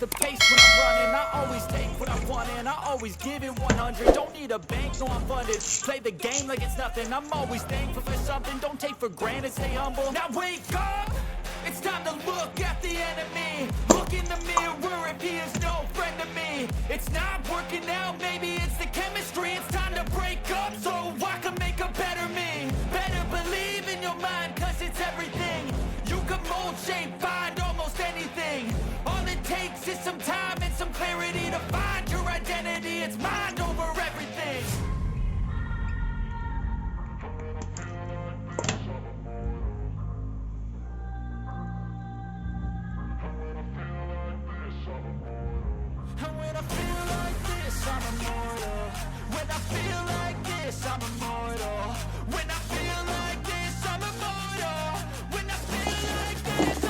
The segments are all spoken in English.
the pace when I'm running. I always take what I want and I always give it 100. Don't need a bank, no I'm funded. Play the game like it's nothing. I'm always thankful for something. Don't take for granted, stay humble. Now wake up! It's time to look at the enemy. Look in the mirror if he is no friend to me. It's not working out, maybe it's the chemistry. It's time to break up so I can make a better me. Better believe in your mind, cause it's everything. You can mold, shape, find almost anything. All it takes is some time and some clarity to find your identity. It's mind over everything. And when I feel like this, I'm immortal. When I feel like this, I'm immortal. When I feel like this, I'm immortal. When I feel like this,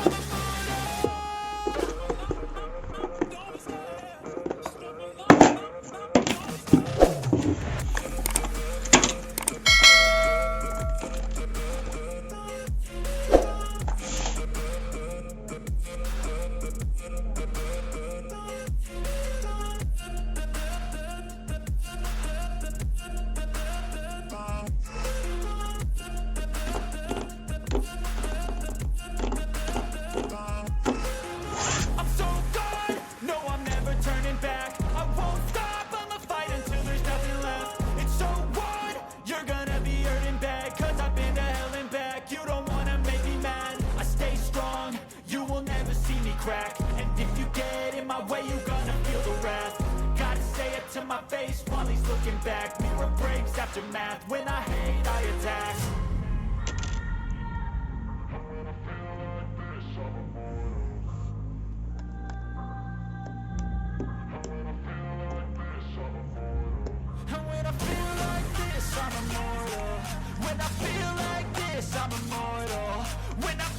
I'm so gone. No, I'm never turning back. I won't stop, I'ma fight until there's nothing left. It's so what? You're gonna be hurting bad, cause I've been to hell and back. You don't wanna make me mad. I stay strong, you will never see me crack. And if you get in my way, you're gonna feel the wrath. Gotta say it to my face while he's looking back. Mirror breaks after math. When I hate, I attack. And when I feel like this, I'm immortal. When I feel like this, I'm immortal. When I